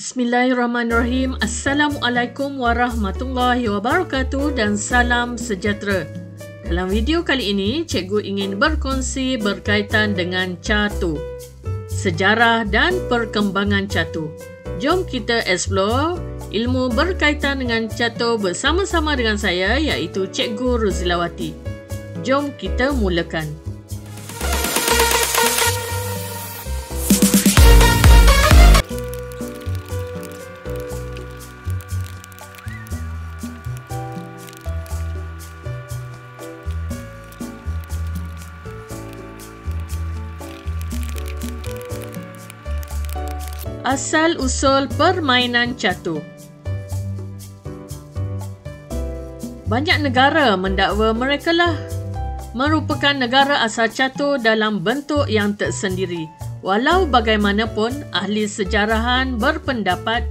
Bismillahirrahmanirrahim. Assalamualaikum warahmatullahi wabarakatuh dan salam sejahtera. Dalam video kali ini, cikgu ingin berkongsi berkaitan dengan catur, sejarah dan perkembangan catur. Jom kita explore ilmu berkaitan dengan catur bersama-sama dengan saya, iaitu Cikgu Ruzilawati. Jom kita mulakan. Asal-usul permainan catur. Banyak negara mendakwa merekalah merupakan negara asal catur dalam bentuk yang tersendiri. Walau bagaimanapun, ahli sejarahan berpendapat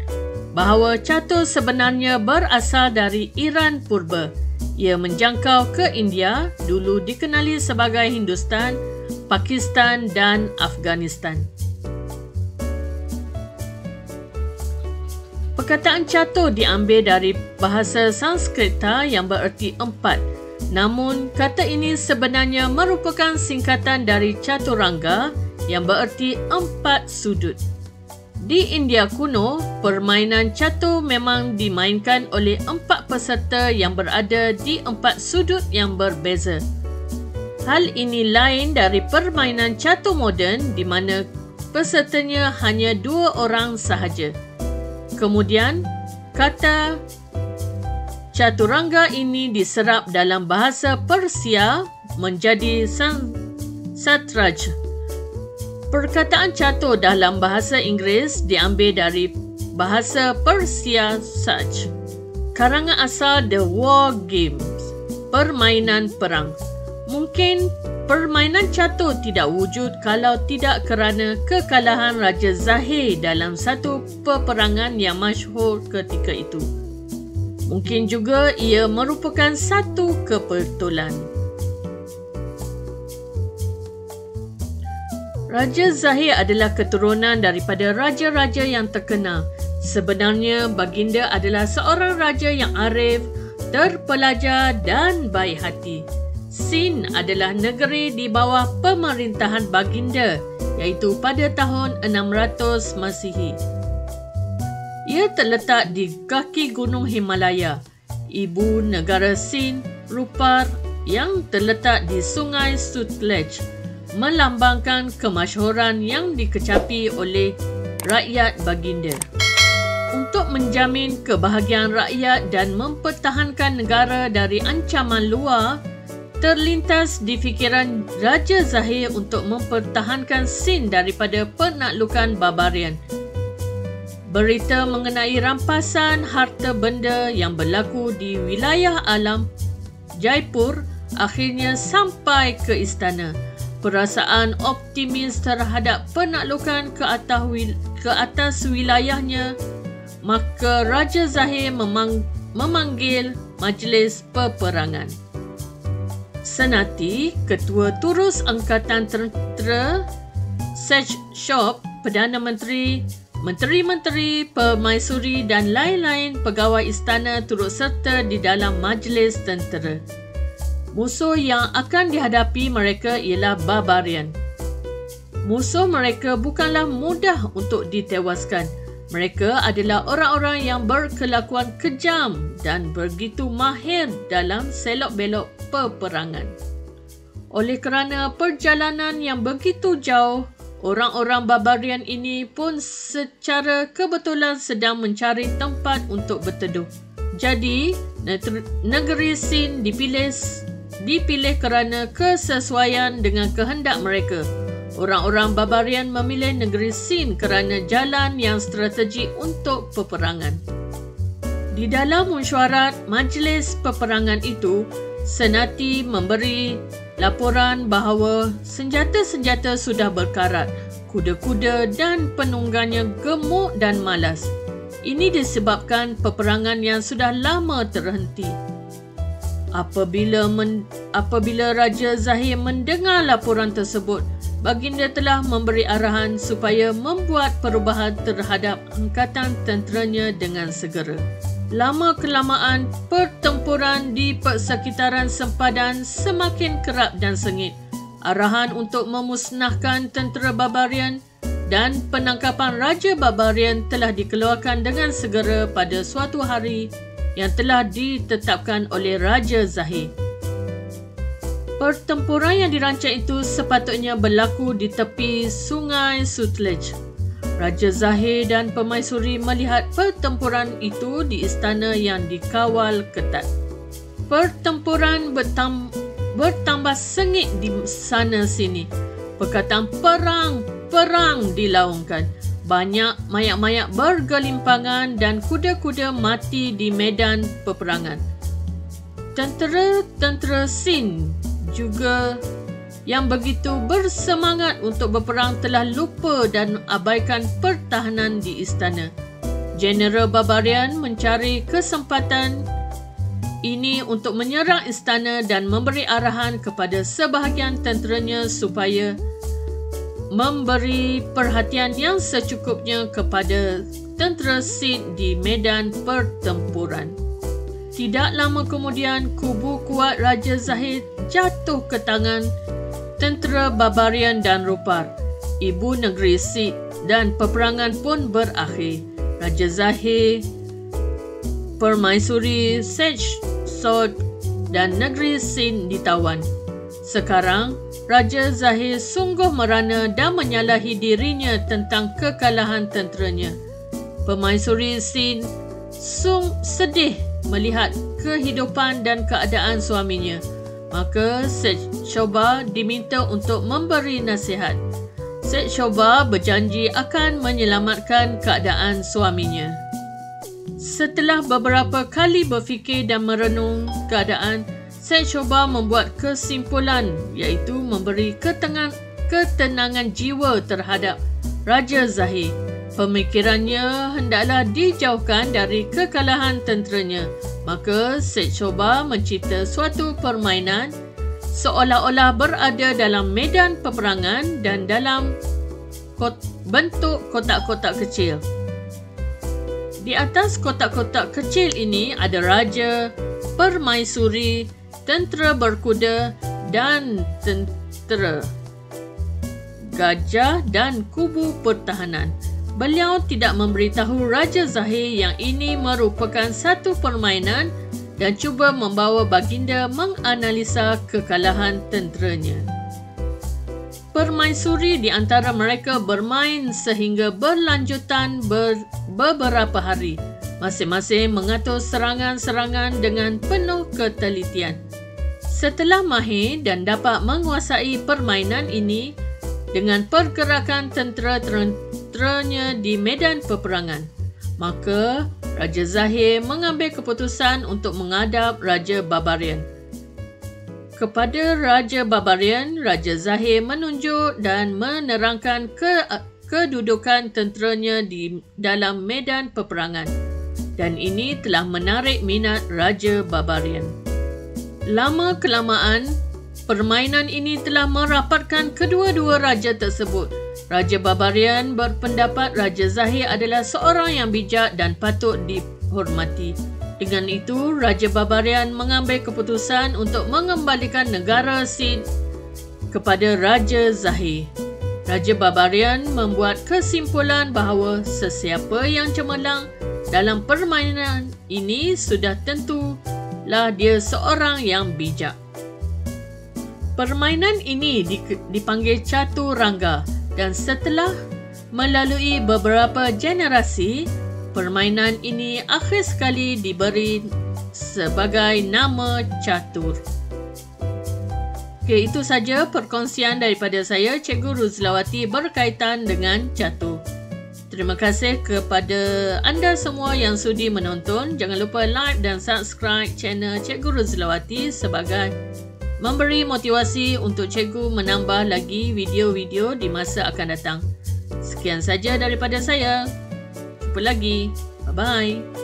bahawa catur sebenarnya berasal dari Iran purba. Ia menjangkau ke India, dulu dikenali sebagai Hindustan, Pakistan dan Afghanistan. Perkataan catur diambil dari bahasa Sanskerta yang bererti empat. Namun, kata ini sebenarnya merupakan singkatan dari Chaturanga yang bererti empat sudut. Di India kuno, permainan catur memang dimainkan oleh empat peserta yang berada di empat sudut yang berbeza. Hal ini lain dari permainan catur moden di mana pesertanya hanya 2 orang sahaja. Kemudian, kata Chaturanga ini diserap dalam bahasa Persia menjadi Satraj. Perkataan catur dalam bahasa Inggeris diambil dari bahasa Persia Saj. Karangan asal The War Games, permainan perang. Mungkin permainan catur tidak wujud kalau tidak kerana kekalahan Raja Zahir dalam satu peperangan yang masyhur ketika itu. Mungkin juga ia merupakan satu kebetulan. Raja Zahir adalah keturunan daripada raja-raja yang terkenal. Sebenarnya baginda adalah seorang raja yang arif, terpelajar dan baik hati. Sind adalah negeri di bawah pemerintahan baginda, iaitu pada tahun 600 Masihi. Ia terletak di kaki Gunung Himalaya. Ibu negara Sind, Rupar, yang terletak di Sungai Sutlej, melambangkan kemasyhuran yang dikecapi oleh rakyat baginda. Untuk menjamin kebahagiaan rakyat dan mempertahankan negara dari ancaman luar, terlintas di fikiran Raja Zahir untuk mempertahankan Sind daripada penaklukan barbarian. Berita mengenai rampasan harta benda yang berlaku di wilayah alam Jaipur akhirnya sampai ke istana. Perasaan optimis terhadap penaklukan ke atas wilayahnya, maka Raja Zahir memanggil majlis peperangan. Senati, Ketua Turus Angkatan Tentera, Sej Shop, Perdana Menteri, Menteri-Menteri, Permaisuri dan lain-lain pegawai istana turut serta di dalam majlis tentera. Musuh yang akan dihadapi mereka ialah barbarian. Musuh mereka bukanlah mudah untuk ditewaskan. Mereka adalah orang-orang yang berkelakuan kejam dan begitu mahir dalam selok-belok peperangan. Oleh kerana perjalanan yang begitu jauh, orang-orang barbarian ini pun secara kebetulan sedang mencari tempat untuk berteduh. Jadi, negeri Sind dipilih kerana kesesuaian dengan kehendak mereka. Orang-orang barbarian memilih negeri Sind kerana jalan yang strategik untuk peperangan. Di dalam mesyuarat majlis peperangan itu, Senati memberi laporan bahawa senjata-senjata sudah berkarat, kuda-kuda dan penunggannya gemuk dan malas. Ini disebabkan peperangan yang sudah lama terhenti. Apabila Raja Zahir mendengar laporan tersebut, baginda telah memberi arahan supaya membuat perubahan terhadap angkatan tenteranya dengan segera. Lama-kelamaan, pertempuran di persekitaran sempadan semakin kerap dan sengit. Arahan untuk memusnahkan tentera Barbarian dan penangkapan Raja Barbarian telah dikeluarkan dengan segera pada suatu hari yang telah ditetapkan oleh Raja Zahir. Pertempuran yang dirancang itu sepatutnya berlaku di tepi Sungai Sutlej. Raja Zahir dan Permaisuri melihat pertempuran itu di istana yang dikawal ketat. Pertempuran bertambah sengit di sana-sini. Perkataan perang dilaungkan. Banyak mayat-mayat bergelimpangan dan kuda-kuda mati di medan peperangan. Tentera-tentera Sin juga yang begitu bersemangat untuk berperang telah lupa dan abaikan pertahanan di istana. Jeneral Barbarian mencari kesempatan ini untuk menyerang istana dan memberi arahan kepada sebahagian tenteranya supaya memberi perhatian yang secukupnya kepada tentera Sin di medan pertempuran. Tidak lama kemudian, kubu kuat Raja Zahir jatuh ke tangan tentera Barbarian dan Rupar, ibu negeri Sid, dan peperangan pun berakhir. Raja Zahir, Permaisuri, Sage Sword dan negeri Sin ditawan. Sekarang, Raja Zahir sungguh merana dan menyalahi dirinya tentang kekalahan tenteranya. Permaisuri Sin sedih melihat kehidupan dan keadaan suaminya. Maka Sage Shoba diminta untuk memberi nasihat. Sage Shoba berjanji akan menyelamatkan keadaan suaminya. Setelah beberapa kali berfikir dan merenung keadaan, Sage Shoba membuat kesimpulan iaitu memberi ketenangan jiwa terhadap Raja Zahir. Pemikirannya hendaklah dijauhkan dari kekalahan tenteranya. Maka Sage Shoba mencipta suatu permainan seolah-olah berada dalam medan peperangan dan dalam bentuk kotak-kotak kecil. Di atas kotak-kotak kecil ini ada raja, permaisuri, tentera berkuda dan tentera, gajah dan kubu pertahanan. Beliau tidak memberitahu Raja Zahir yang ini merupakan satu permainan dan cuba membawa baginda menganalisa kekalahan tenteranya. Permaisuri di antara mereka bermain sehingga berlanjutan beberapa hari. Masing-masing mengatur serangan-serangan dengan penuh ketelitian. Setelah mahir dan dapat menguasai permainan ini dengan pergerakan tenteranya di medan peperangan, maka Raja Zahir mengambil keputusan untuk menghadap Raja Barbarian. Kepada Raja Barbarian, Raja Zahir menunjuk dan menerangkan kedudukan tenteranya di dalam medan peperangan, dan ini telah menarik minat Raja Barbarian. Lama-kelamaan, permainan ini telah merapatkan kedua-dua raja tersebut. Raja Barbarian berpendapat Raja Zahir adalah seorang yang bijak dan patut dihormati. Dengan itu, Raja Barbarian mengambil keputusan untuk mengembalikan negara Sid kepada Raja Zahir. Raja Barbarian membuat kesimpulan bahawa sesiapa yang cemerlang dalam permainan ini sudah tentulah dia seorang yang bijak. Permainan ini dipanggil Caturangga, dan setelah melalui beberapa generasi, permainan ini akhir sekali diberi sebagai nama catur. Okey, itu saja perkongsian daripada saya, Cikgu Ruzlawati, berkaitan dengan catur. Terima kasih kepada anda semua yang sudi menonton. Jangan lupa like dan subscribe channel Cikgu Ruzlawati sebagai memberi motivasi untuk cikgu menambah lagi video-video di masa akan datang. Sekian saja daripada saya. Jumpa lagi. Bye-bye.